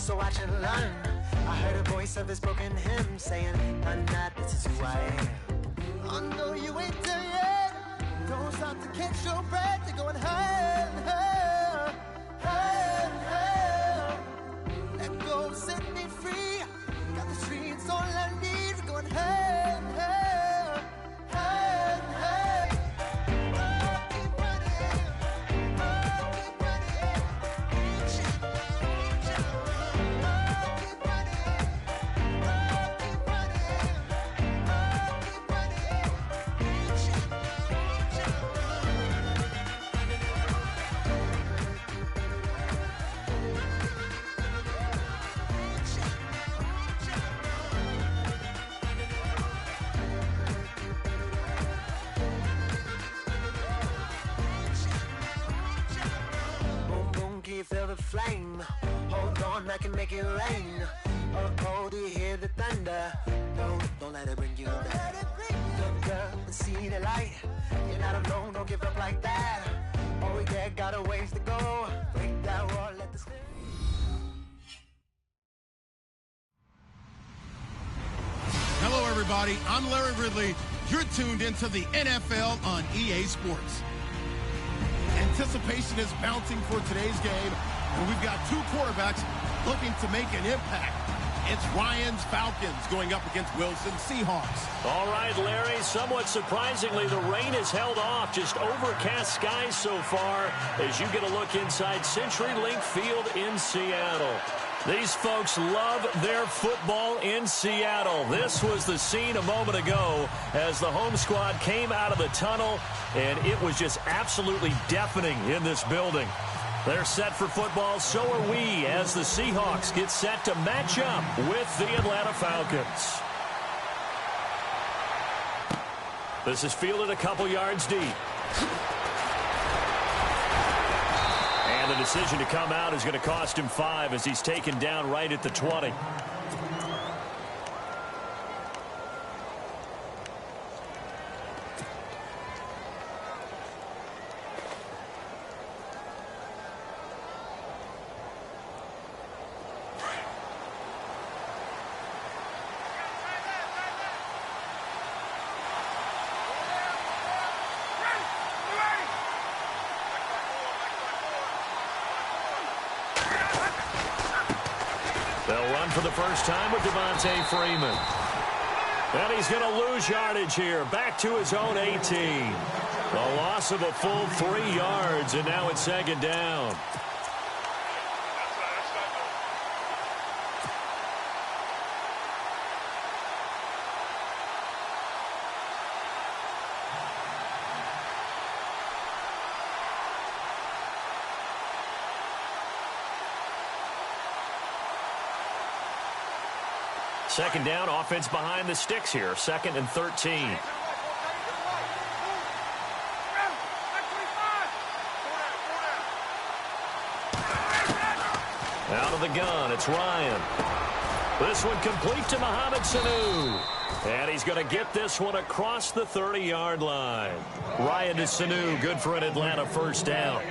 so watch and learn. I heard a voice of this broken hymn saying, I'm not, this is who I am. I know you ain't there yet. Don't stop to catch your breath. You're going higher, higher, higher, higher. Let go, set me free. Got the streets, all I need. We're going higher, higher, higher, higher. Keep running, keep running. Reach out, reach out. Keep running, keep running. Keep running, reach out, reach out. Boom, boom, can you feel the flame? Hold on, I can make it rain. Oh, do you hear the thunder? No, don't let it bring you down. Look up and see the light. You're not alone, don't give up like that. Oh, yeah, got a ways to go. Break that wall, let the spirit. Hello, everybody. I'm Larry Ridley. You're tuned into the NFL on EA Sports. Anticipation is mounting for today's game, and we've got two quarterbacks looking to make an impact. It's Ryan's Falcons going up against Wilson's Seahawks. All right, Larry, somewhat surprisingly, the rain has held off. Just overcast skies so far as you get a look inside CenturyLink Field in Seattle. These folks love their football in Seattle. This was the scene a moment ago as the home squad came out of the tunnel, and it was just absolutely deafening in this building. They're set for football, so are we, as the Seahawks get set to match up with the Atlanta Falcons. This is fielded a couple yards deep. And the decision to come out is going to cost him 5 as he's taken down right at the 20. They'll run for the first time with Devontae Freeman. And he's going to lose yardage here. Back to his own 18. A loss of a full 3 yards, and now it's second down. Second down, offense behind the sticks here. 2nd and 13. Out of the gun, it's Ryan. This one complete to Mohamed Sanu. And he's going to get this one across the 30-yard line. Ryan to Sanu, good for an Atlanta first down.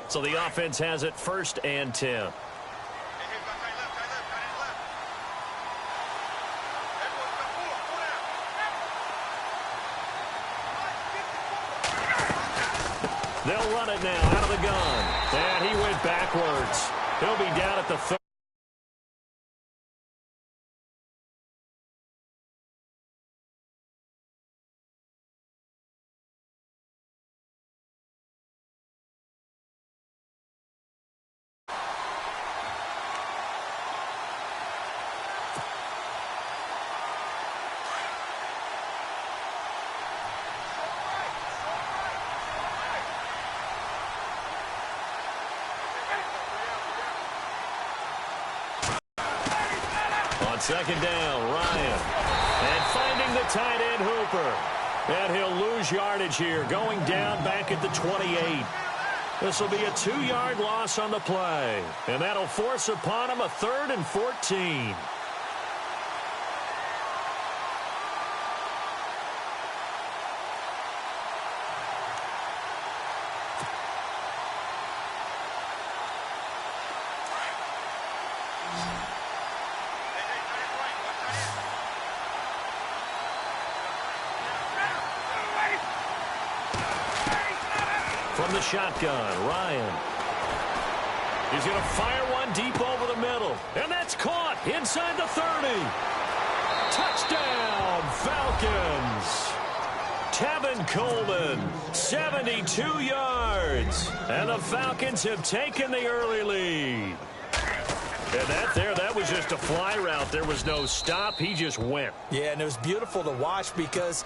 So the offense has it 1st and 10. They'll run it now out of the gun. And he went backwards. He'll be down at the 30. On second down, Ryan. And finding the tight end, Hooper. And he'll lose yardage here, going down back at the 28. This will be a 2-yard loss on the play. And that'll force upon him a 3rd and 14. From the shotgun, Ryan. He's going to fire one deep over the middle. And that's caught inside the 30. Touchdown, Falcons. Tevin Coleman, 72 yards. And the Falcons have taken the early lead. And that was just a fly route. There was no stop. He just went. Yeah, and it was beautiful to watch because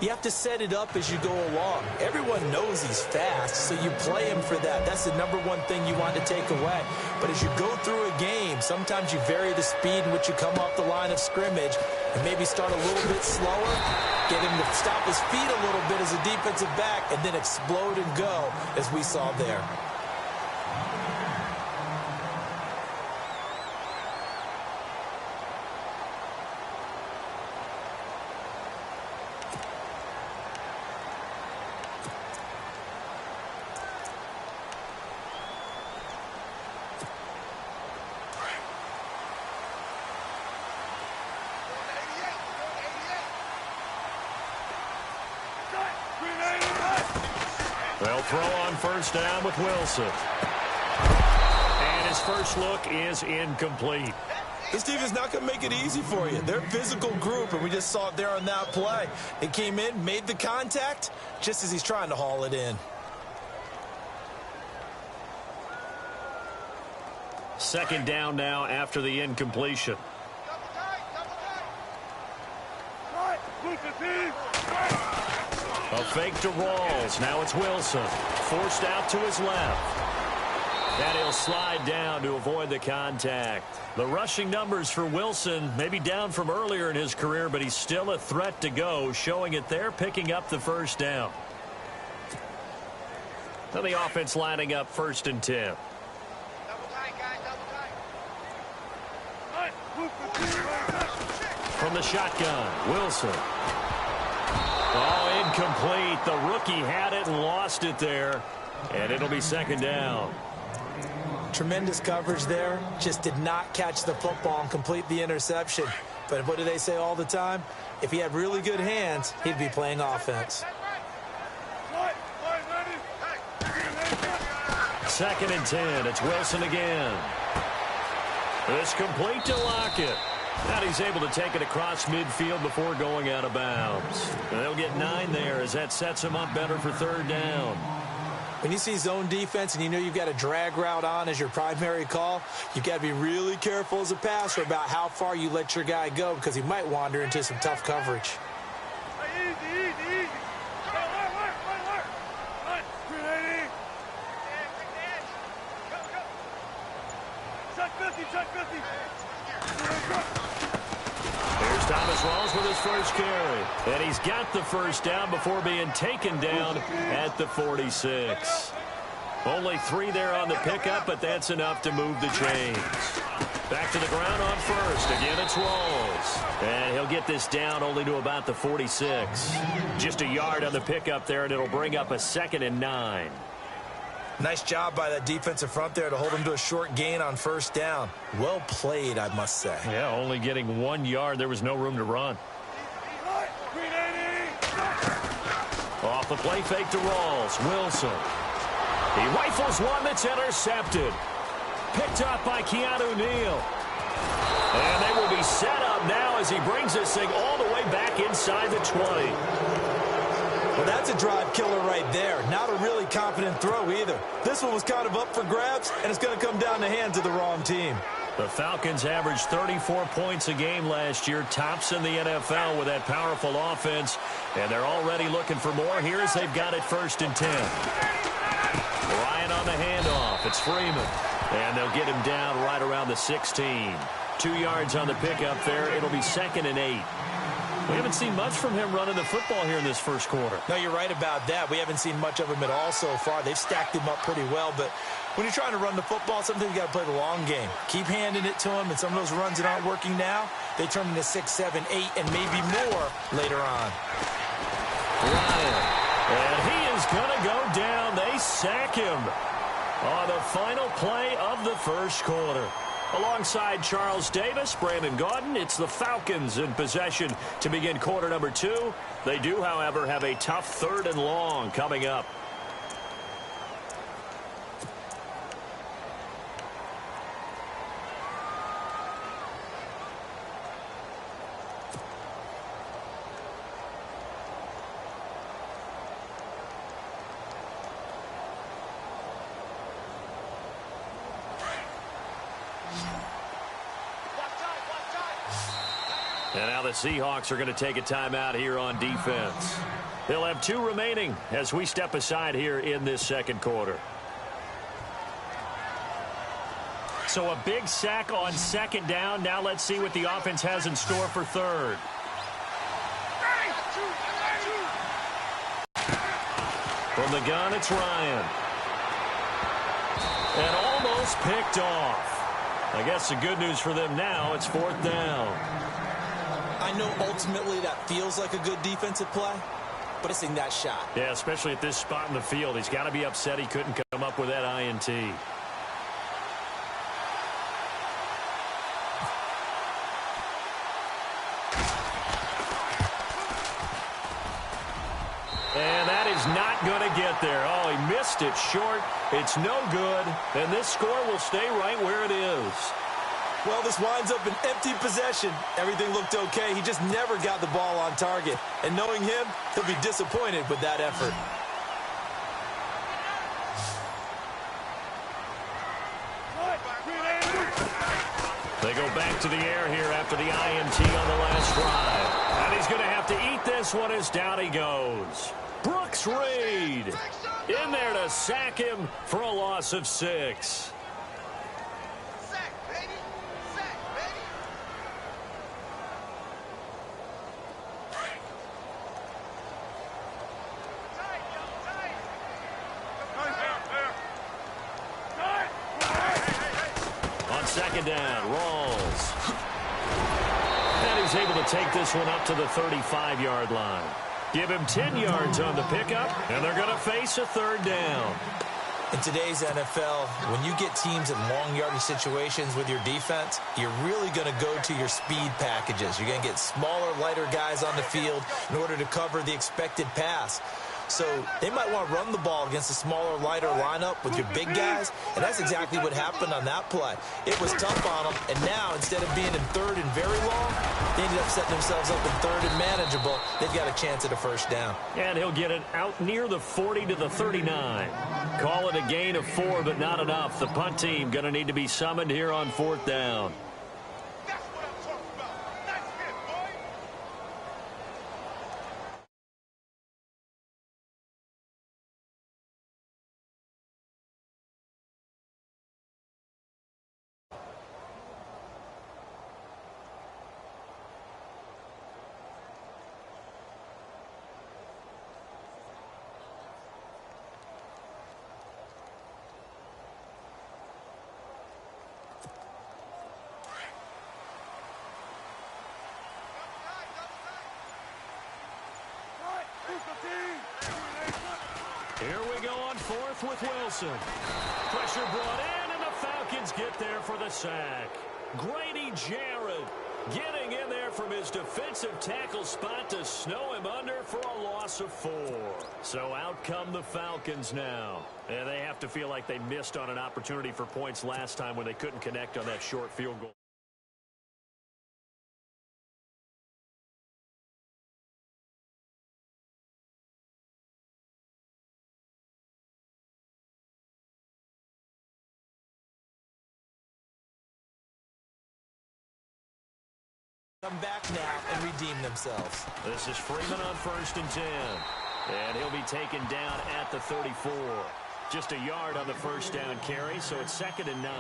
you have to set it up as you go along. Everyone knows he's fast, so you play him for that. That's the number one thing you want to take away. But as you go through a game, sometimes you vary the speed in which you come off the line of scrimmage and maybe start a little bit slower, get him to stop his feet a little bit as a defensive back, and then explode and go, as we saw there. They'll throw on first down with Wilson. And his first look is incomplete. This team is not going to make it easy for you. They're a physical group, and we just saw it there on that play. It came in, made the contact, just as he's trying to haul it in. Second down now after the incompletion. A fake to Rawls. Now it's Wilson. Forced out to his left. And he'll slide down to avoid the contact. The rushing numbers for Wilson may be down from earlier in his career, but he's still a threat to go, showing it there, picking up the first down. Then the offense lining up 1st and 10. Double tight, guys, double tight. From the shotgun, Wilson. Oh, incomplete. The rookie had it and lost it there. And it'll be second down. Tremendous coverage there. Just did not catch the football and complete the interception. But what do they say all the time? If he had really good hands, he'd be playing offense. 2nd and 10. It's Wilson again. It's complete to Lockett. And he's able to take it across midfield before going out of bounds. And they'll get 9 there as that sets him up better for 3rd down. When you see zone defense and you know you've got a drag route on as your primary call, you've got to be really careful as a passer about how far you let your guy go because he might wander into some tough coverage. Easy. Check 50. Here's Thomas Rawls with his first carry. And he's got the first down before being taken down at the 46. Only 3 there on the pickup, but that's enough to move the chains. Back to the ground on first. Again, it's Rawls. And he'll get this down only to about the 46. Just a yard on the pickup there, and it'll bring up a 2nd and 9. Nice job by that defensive front there to hold him to a short gain on first down. Well played, I must say. Yeah, only getting 1 yard. There was no room to run. Off the play fake to Rawls. Wilson. He rifles one that's intercepted. Picked up by Keanu Neal. And they will be set up now as he brings this thing all the way back inside the 20. Well, that's a drive killer right there. Not a really confident throw either. This one was kind of up for grabs, and it's going to come down the hands of the wrong team. The Falcons averaged 34 points a game last year, tops in the NFL with that powerful offense, and they're already looking for more here as they've got it 1st and 10. Ryan on the handoff. It's Freeman, and they'll get him down right around the 16. 2 yards on the pickup there. It'll be 2nd and 8. We haven't seen much from him running the football here in this first quarter. No, you're right about that. We haven't seen much of him at all so far. They've stacked him up pretty well, but when you're trying to run the football, sometimes you got to play the long game. Keep handing it to him, and some of those runs that aren't working now, they turn into 6, 7, 8, and maybe more later on. Ryan, and he is going to go down. They sack him on the final play of the first quarter. Alongside Charles Davis, Brandon Gaudin, it's the Falcons in possession to begin quarter number 2. They do, however, have a tough 3rd and long coming up. And now the Seahawks are going to take a timeout here on defense. They'll have 2 remaining as we step aside here in this second quarter. So a big sack on second down. Now let's see what the offense has in store for third. From the gun, it's Ryan. And almost picked off. I guess the good news for them now, it's 4th down. I know ultimately that feels like a good defensive play, but it's in that shot. Yeah, especially at this spot in the field. He's got to be upset he couldn't come up with that INT. And that is not going to get there. Oh, he missed it short. It's no good. And this score will stay right where it is. Well, this winds up an empty possession. Everything looked okay. He just never got the ball on target. And knowing him, he'll be disappointed with that effort. They go back to the air here after the INT on the last drive. And he's going to have to eat this one as down he goes. Brooks Reed in there to sack him for a loss of 6. On second down, Rawls. And he's able to take this one up to the 35-yard line. Give him 10 yards on the pickup, and they're going to face a 3rd down. In today's NFL, when you get teams in long yardage situations with your defense, you're really going to go to your speed packages. You're going to get smaller, lighter guys on the field in order to cover the expected pass. So they might want to run the ball against a smaller, lighter lineup with your big guys, and that's exactly what happened on that play. It was tough on them, and now instead of being in 3rd and very long, they ended up setting themselves up in 3rd and manageable. They've got a chance at a 1st down. And he'll get it out near the 40 to the 39. Call it a gain of 4, but not enough. The punt team going to need to be summoned here on 4th down. Here we go on 4th with Wilson. Pressure brought in, and the Falcons get there for the sack. Grady Jarrett getting in there from his defensive tackle spot to snow him under for a loss of 4. So out come the Falcons now. And they have to feel like they missed on an opportunity for points last time when they couldn't connect on that short field goal. Come back now and redeem themselves. This is Freeman on 1st and 10. And he'll be taken down at the 34. Just a yard on the 1st down carry, so it's 2nd and 9.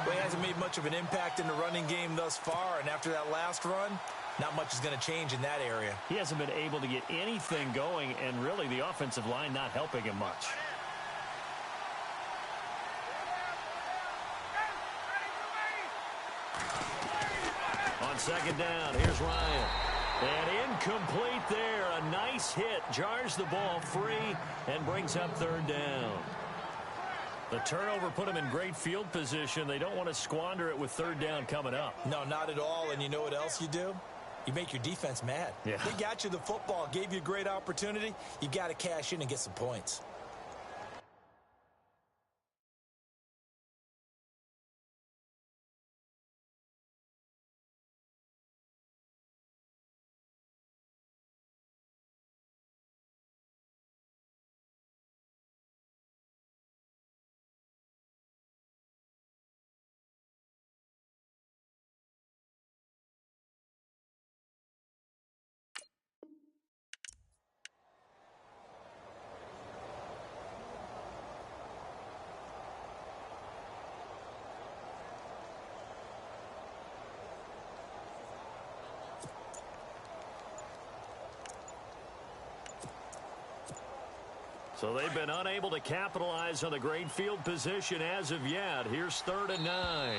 Well, he hasn't made much of an impact in the running game thus far, and after that last run, not much is going to change in that area. He hasn't been able to get anything going, and really the offensive line not helping him much. On 2nd down, here's Ryan. And incomplete there. A nice hit. Jars the ball free and brings up 3rd down. The turnover put them in great field position. They don't want to squander it with 3rd down coming up. No, not at all. And you know what else you do? You make your defense mad. Yeah. They got you the football, gave you a great opportunity. You got to cash in and get some points. So they've been unable to capitalize on the great field position as of yet. Here's 3rd and 9.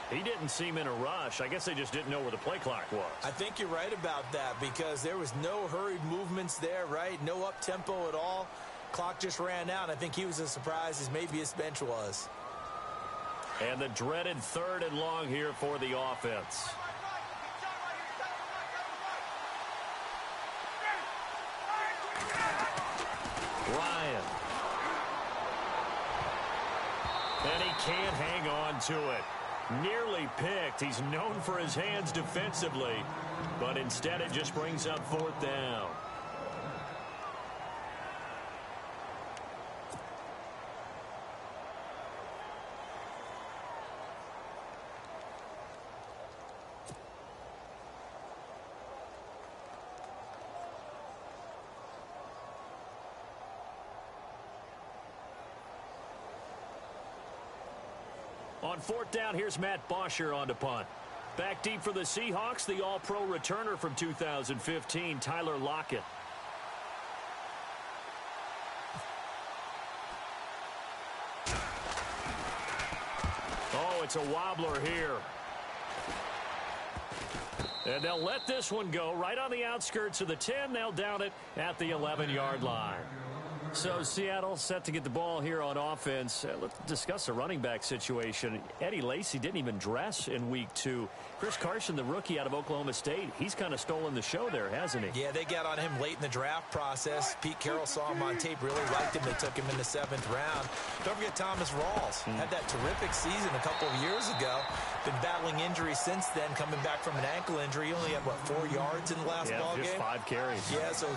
He didn't seem in a rush. I guess they just didn't know where the play clock was. I think you're right about that because there was no hurried movements there, right? No up-tempo at all. Clock just ran out. I think he was as surprised as maybe his bench was. And the dreaded 3rd and long here for the offense. Ryan. And he can't hang on to it. Nearly picked. He's known for his hands defensively, but instead it just brings up 4th down. On 4th down, here's Matt Bosher on to punt. Back deep for the Seahawks, the All-Pro returner from 2015, Tyler Lockett. Oh, it's a wobbler here. And they'll let this one go right on the outskirts of the 10. They'll down it at the 11-yard line. So Seattle set to get the ball here on offense. Let's discuss the running back situation. Eddie Lacy didn't even dress in week 2. Chris Carson, the rookie out of Oklahoma State, he's kind of stolen the show there, hasn't he? Yeah, they got on him late in the draft process. Pete Carroll saw him on tape, really liked him. They took him in the 7th round. Don't forget Thomas Rawls. Had that terrific season a couple of years ago. Been battling injury since then, coming back from an ankle injury. He only had, 4 yards in the last ball just game? 5 carries. Yeah, so,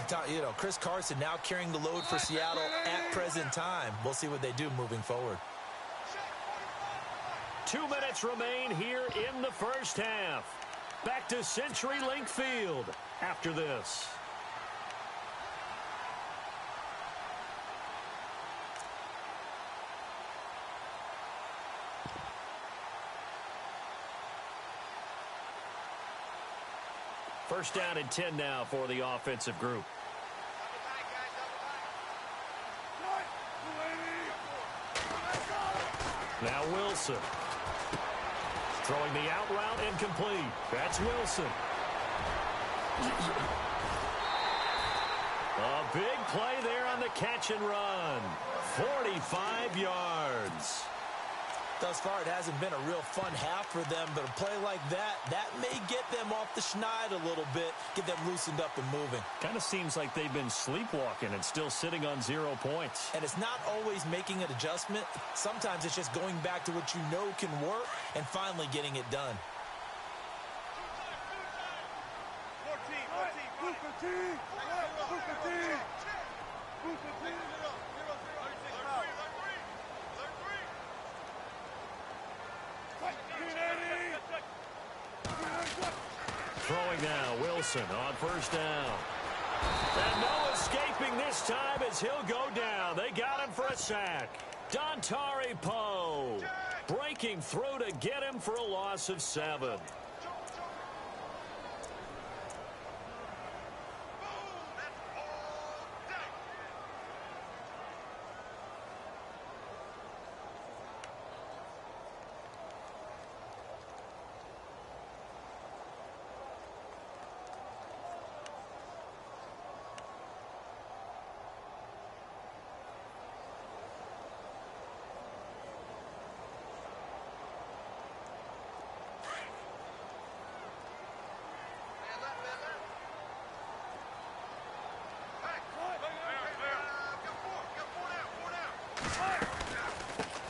Chris Carson now carrying the load for Seattle at present time. We'll see what they do moving forward. 2 minutes remain here in the first half. Back to CenturyLink Field after this. First down and 10 now for the offensive group. Now Wilson. Throwing the out route incomplete. That's Wilson. A big play there on the catch and run. 45 yards. Thus far, it hasn't been a real fun half for them, but a play like that may get them off the schneid a little bit, get them loosened up and moving. Kind of seems like they've been sleepwalking and still sitting on 0 points. And it's not always making an adjustment. Sometimes it's just going back to what you know can work and finally getting it done. Throwing now, Wilson on first down. And no escaping this time as he'll go down. They got him for a sack. Dontari Poe breaking through to get him for a loss of 7.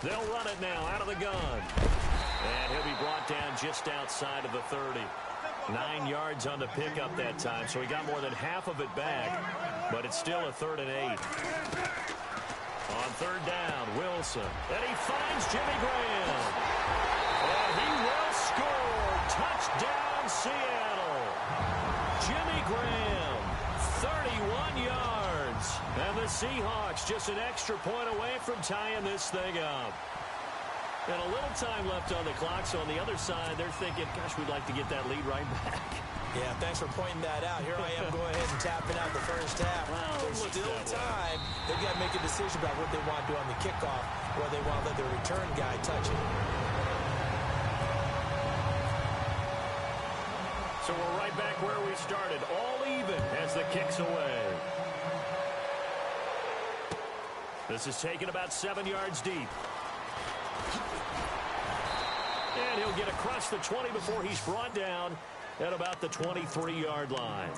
They'll run it now out of the gun. And he'll be brought down just outside of the 30. 9 yards on the pickup that time, so he got more than half of it back. But it's still a 3rd and 8. On 3rd down, Wilson. And he finds Jimmy Graham. And he will score. Touchdown, Seattle. Jimmy Graham, 31 yards. And the Seahawks just an extra point away from tying this thing up. And a little time left on the clock, so on the other side, they're thinking, gosh, we'd like to get that lead right back. Yeah, thanks for pointing that out. Here I am going ahead and tapping out the first half. Well, There's still time. They've got to make a decision about what they want to do on the kickoff, or they want to let their return guy touch it. So we're right back where we started, all even as the kick's away. This is taken about 7 yards deep. And he'll get across the 20 before he's brought down at about the 23-yard line.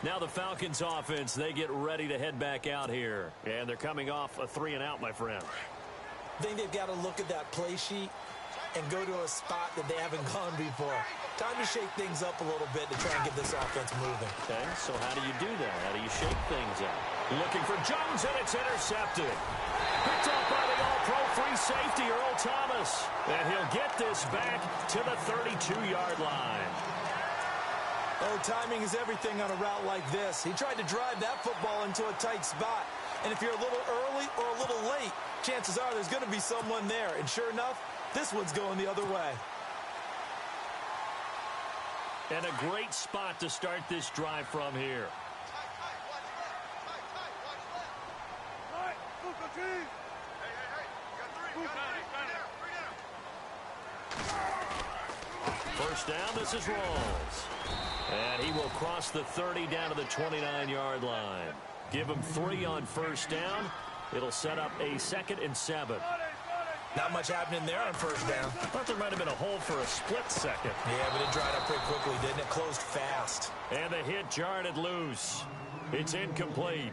Now the Falcons offense, they get ready to head back out here. And they're coming off a 3-and-out, my friend. I think they've got to look at that play sheet and go to a spot that they haven't gone before. Time to shake things up a little bit to try and get this offense moving. Okay, so how do you do that? How do you shake things up? Looking for Jones, and it's intercepted. Picked off by the all-pro free safety, Earl Thomas. And he'll get this back to the 32-yard line. Oh, timing is everything on a route like this. He tried to drive that football into a tight spot. And if you're a little early or a little late, chances are there's going to be someone there. And sure enough, this one's going the other way. And a great spot to start this drive from here. First down, this is Rawls. And he will cross the 30 down to the 29-yard line. Give him 3 on first down. It'll set up a 2nd and 7. Not much happening there on first down. I thought there might have been a hole for a split second. Yeah, but it dried up pretty quickly, didn't it? Closed fast. And the hit jarred it loose. It's incomplete.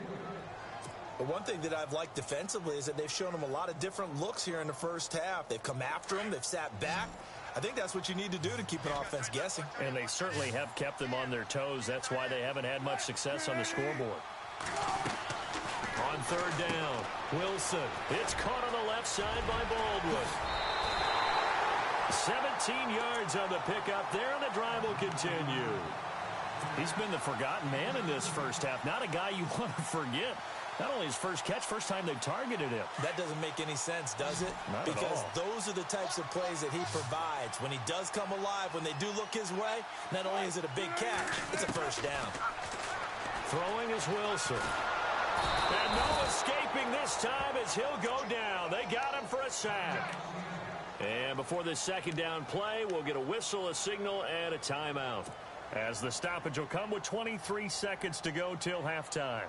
But one thing that I've liked defensively is that they've shown them a lot of different looks here in the first half. They've come after him. They've sat back. I think that's what you need to do to keep an offense guessing. And they certainly have kept them on their toes. That's why they haven't had much success on the scoreboard. On third down, Wilson. It's caught on the left side by Baldwin. 17 yards on the pickup there, and the drive will continue. He's been the forgotten man in this first half. Not a guy you want to forget. Not only his first catch, first time they've targeted him. That doesn't make any sense, does it? Not because at all. Those are the types of plays that he provides. When he does come alive, when they do look his way, not only is it a big catch, it's a first down. Throwing is Wilson. And no escaping this time as he'll go down. They got him for a sack. And before this second down play, we'll get a whistle, a signal, and a timeout. As the stoppage will come with 23 seconds to go till halftime.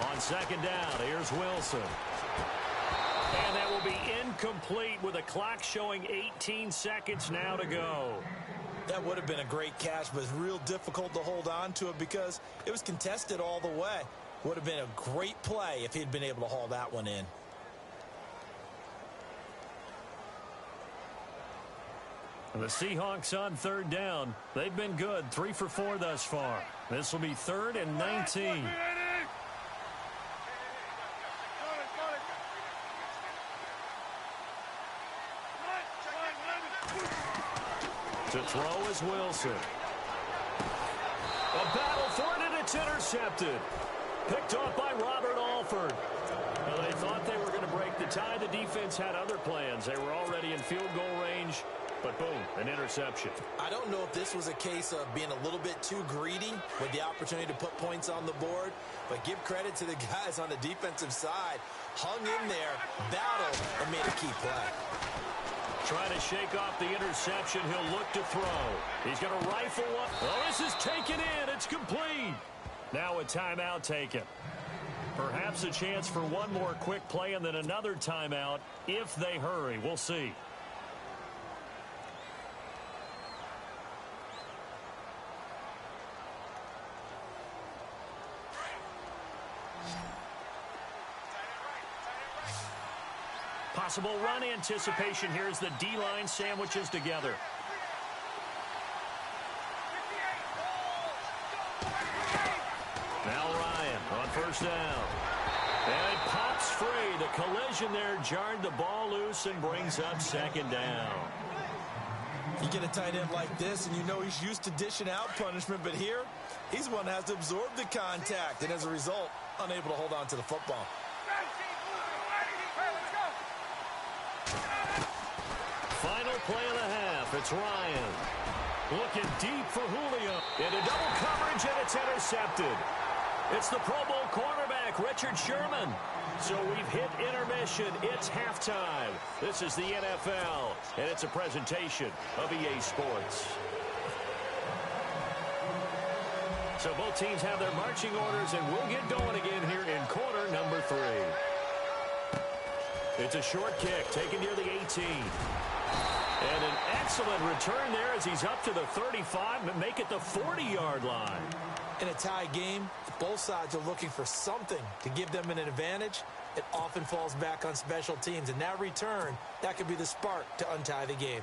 On second down, here's Wilson. And that will be incomplete with a clock showing 18 seconds now to go. That would have been a great catch, but it's real difficult to hold on to it because it was contested all the way. Would have been a great play if he'd been able to haul that one in. The Seahawks on third down. They've been good, 3 for 4 thus far. This will be 3rd and 19. To throw is Wilson. A battle for it, and it's intercepted. Picked off by Robert Alford. Well, they thought they were going to break the tie. The defense had other plans. They were already in field goal range. But boom, an interception. I don't know if this was a case of being a little bit too greedy with the opportunity to put points on the board, but give credit to the guys on the defensive side. Hung in there, battled, and made a key play. Trying to shake off the interception. He'll look to throw. He's going to rifle one. Oh, this is taken in. It's complete. Now a timeout taken. Perhaps a chance for one more quick play and then another timeout if they hurry. We'll see. Possible run anticipation here as the D-line sandwiches together. Now Ryan on first down. And it pops free. The collision there jarred the ball loose and brings up second down. You get a tight end like this, and you know he's used to dishing out punishment, but here, he's the one that has to absorb the contact, and as a result, unable to hold on to the football. Final play of the half. It's Ryan. Looking deep for Julio. Into double coverage, and it's intercepted. It's the Pro Bowl cornerback, Richard Sherman. So we've hit intermission. It's halftime. This is the NFL, and it's a presentation of EA Sports. So both teams have their marching orders, and we'll get going again here in quarter number 3. It's a short kick taken near the 18. And an excellent return there as he's up to the 35 and make it the 40-yard line. In a tie game, both sides are looking for something to give them an advantage. It often falls back on special teams, and that return, that could be the spark to untie the game.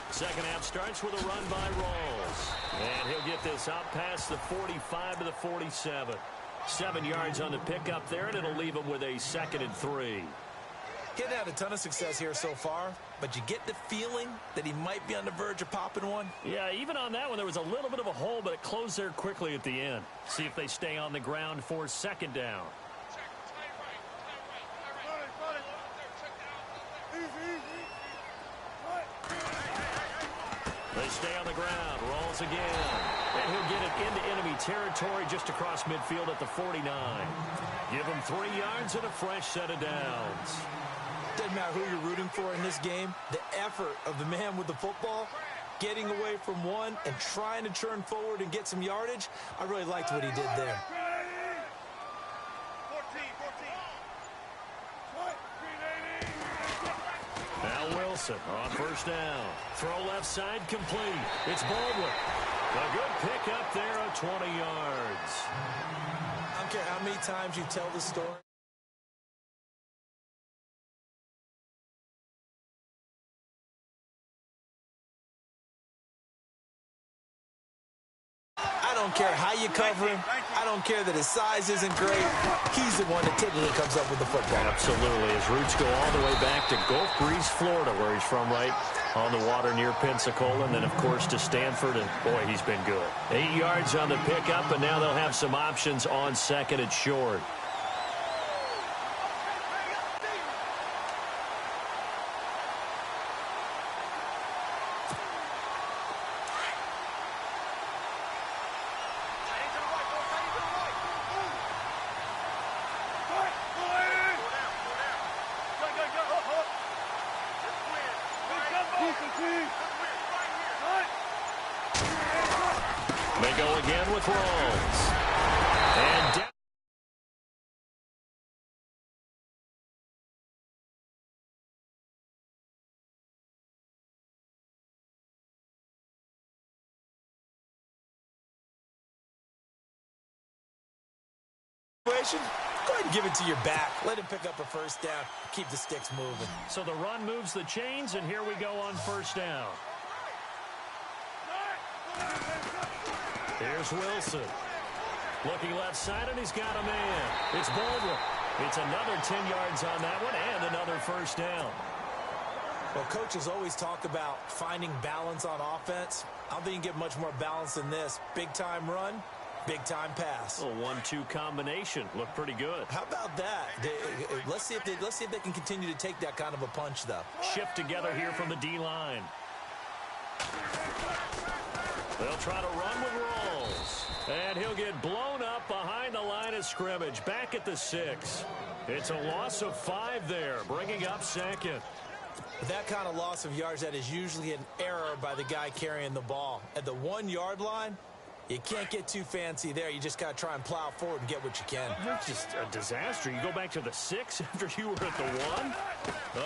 Second half starts with a run by Rawls. And he'll get this out past the 45 to the 47. 7 yards on the pickup there, and it'll leave him with a 2nd and 3. Getting had a ton of success here so far, but you get the feeling that he might be on the verge of popping one. Yeah, even on that one, there was a little bit of a hole, but it closed there quickly at the end. See if they stay on the ground for 2nd down. They stay on the ground. Rolls again. And he'll get it into enemy territory just across midfield at the 49. Give him 3 yards and a fresh set of downs. Doesn't matter who you're rooting for in this game. The effort of the man with the football, getting away from one and trying to turn forward and get some yardage, I really liked what he did there. Now Wilson on first down. Throw left side complete. It's Baldwin. A good pick up there of 20 yards. I don't care how many times you tell the story. I don't care how you cover him. I don't care that his size isn't great. He's the one that typically comes up with the football. Absolutely. His roots go all the way back to Gulf Breeze, Florida, where he's from, right on the water near Pensacola. And then, of course, to Stanford. And, boy, he's been good. 8 yards on the pickup, and now they'll have some options on 2nd and short. They go again with Rawls. And down. Go ahead and give it to your back. Let him pick up a first down. Keep the sticks moving. So the run moves the chains, and here we go on first down. Here's Wilson. Looking left side, and he's got a man. It's Baldwin. It's another 10 yards on that one, and another first down. Well, coaches always talk about finding balance on offense. I don't think you can get much more balance than this. Big-time run, big-time pass. A 1-2 combination. Looked pretty good. How about that? Let's see if they can continue to take that kind of a punch, though. Shift together here from the D-line. They'll try to run with Rawls. And he'll get blown up behind the line of scrimmage. Back at the 6. It's a loss of 5 there, bringing up 2nd. That kind of loss of yards, that is usually an error by the guy carrying the ball. At the 1-yard line, you can't get too fancy there. You just got to try and plow forward and get what you can. That's just a disaster. You go back to the 6 after you were at the 1.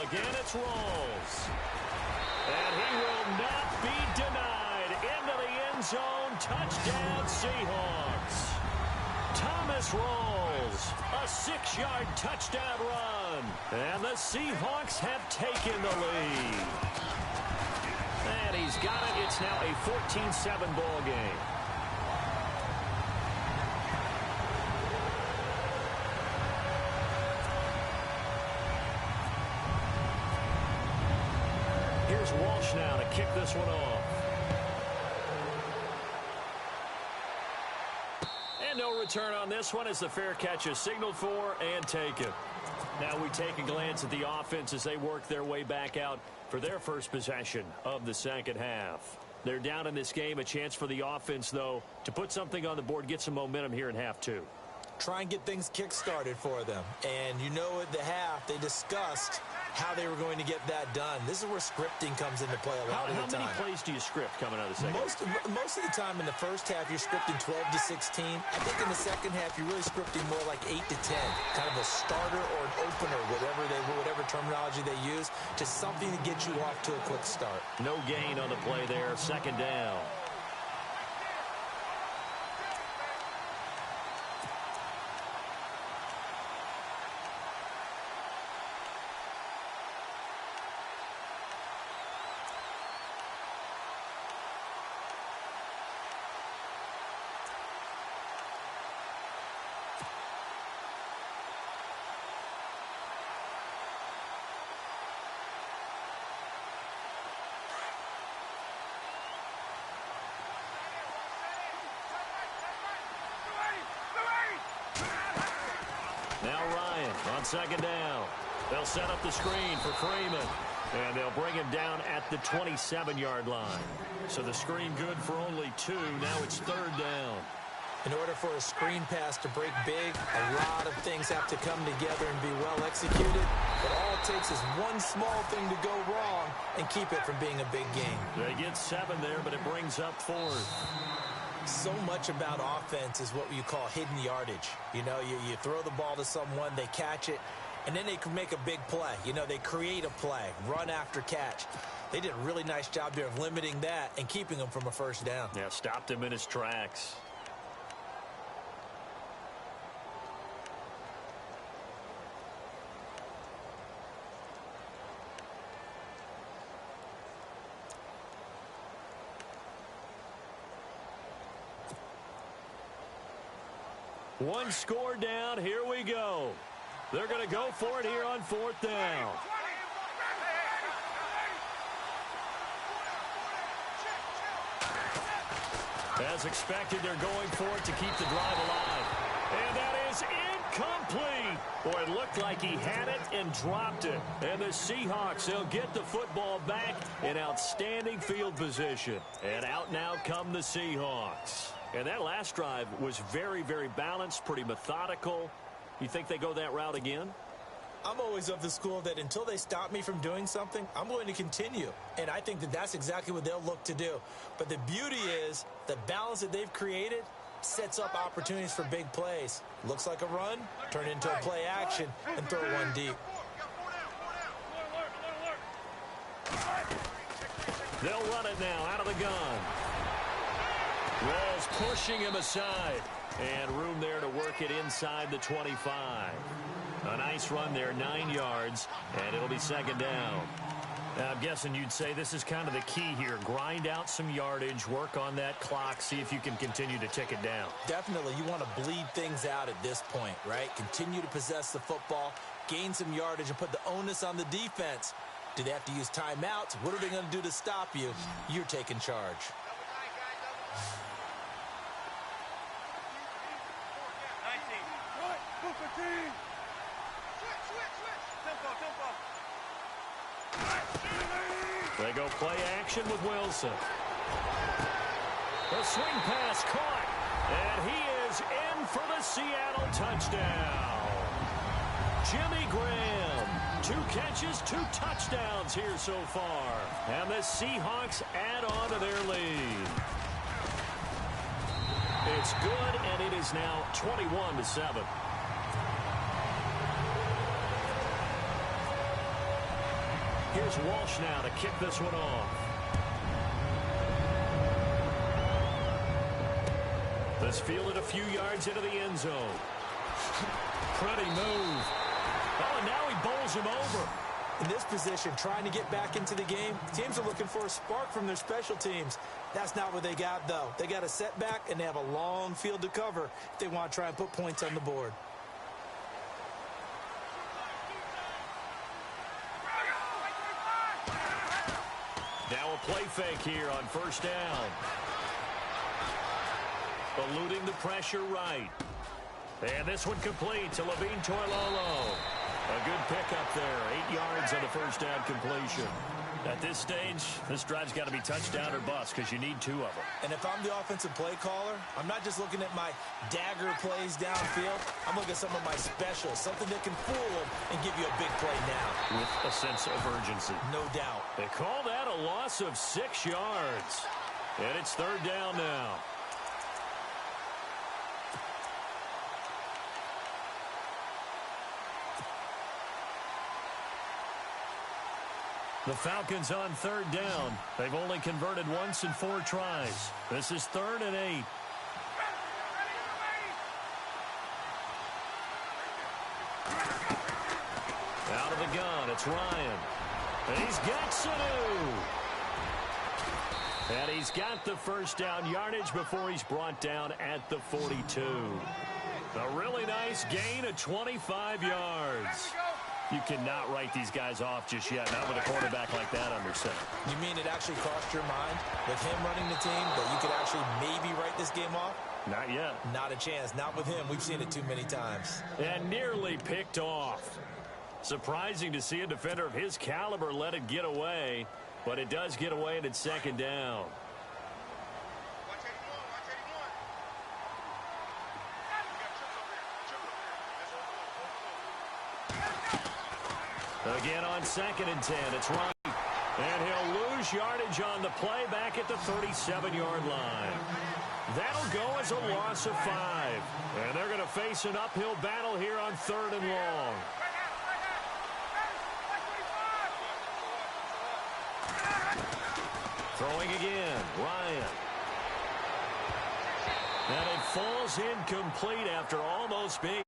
Again, it's Rawls. And he will not be denied. Into the end zone. Touchdown, Seahawks. Thomas Rawls. A 6-yard touchdown run. And the Seahawks have taken the lead. And he's got it. It's now a 14-7 ball game. Here's Walsh now to kick this one off. And no return on this one as the fair catch is signaled for and taken. Now we take a glance at the offense as they work their way back out for their first possession of the second half. They're down in this game. A chance for the offense, though, to put something on the board, get some momentum here in half two. Try and get things kick-started for them. And you know at the half, they discussed how they were going to get that done. This is where scripting comes into play a lot of the time. How many plays do you script coming out of the second half? Most of the time in the first half, you're scripting 12 to 16. I think in the second half, you're really scripting more like 8 to 10. Kind of a starter or an opener, whatever terminology they use, just something to get you off to a quick start. No gain on the play there. Second down. Now Ryan on second down. They'll set up the screen for Freeman. And they'll bring him down at the 27-yard line. So the screen good for only 2. Now it's third down. In order for a screen pass to break big, a lot of things have to come together and be well executed. But all it takes is one small thing to go wrong and keep it from being a big game. They get 7 there, but it brings up 4th. So much about offense is what you call hidden yardage. You know, you throw the ball to someone, they catch it, and then they can make a big play. You know, they create a play, run after catch. They did a really nice job there of limiting that and keeping him from a first down. Yeah, stopped him in his tracks. One score down. Here we go. They're going to go for it here on 4th down. As expected, they're going for it to keep the drive alive. And that is incomplete. Boy, it looked like he had it and dropped it. And the Seahawks, they'll get the football back in outstanding field position. And out now come the Seahawks. And that last drive was very, very balanced, pretty methodical. You think they go that route again? I'm always of the school that until they stop me from doing something, I'm going to continue. And I think that that's exactly what they'll look to do. But the beauty is the balance that they've created sets up opportunities for big plays. Looks like a run, turn into a play action, and throw one deep. They'll run it now out of the gun. Rawls pushing him aside. And room there to work it inside the 25. A nice run there, 9 yards, and it'll be second down. Now, I'm guessing you'd say this is kind of the key here. Grind out some yardage, work on that clock, see if you can continue to tick it down. Definitely. You want to bleed things out at this point, right? Continue to possess the football, gain some yardage, and put the onus on the defense. Do they have to use timeouts? What are they going to do to stop you? You're taking charge. They go play action with Wilson. The swing pass caught, and he is in for the Seattle touchdown. Jimmy Graham, 2 catches, 2 touchdowns here so far. And the Seahawks add on to their lead. It's good, and it is now 21-7. Here's Walsh now to kick this one off. This fielded a few yards into the end zone. Pretty move. Oh, and now he bowls him over. In this position, trying to get back into the game, teams are looking for a spark from their special teams. That's not what they got, though. They got a setback, and they have a long field to cover if they want to try and put points on the board. Now a play fake here on first down. Eluding the pressure right. And this one complete to Levine Toilolo. A good pickup there. 8 yards on the first down completion. At this stage, this drive's got to be touchdown or bust because you need 2 of them. And if I'm the offensive play caller, I'm not just looking at my dagger plays downfield. I'm looking at some of my specials, something that can fool them and give you a big play now. With a sense of urgency. No doubt. They call that a loss of 6 yards. And it's third down now. The Falcons on third down. They've only converted once in 4 tries. This is 3rd and 8. Out of the gun, it's Ryan. And he's got Sanu. And he's got the first down yardage before he's brought down at the 42. A really nice gain of 25 yards. You cannot write these guys off just yet, not with a quarterback like that under center. You mean it actually crossed your mind with him running the team that you could actually maybe write this game off? Not yet. Not a chance. Not with him. We've seen it too many times. And nearly picked off. Surprising to see a defender of his caliber let it get away, but it does get away and it's second down. Again on 2nd and 10, it's Ryan. And he'll lose yardage on the play back at the 37-yard line. That'll go as a loss of 5. And they're going to face an uphill battle here on 3rd and long. Throwing again, Ryan. And it falls incomplete after almost being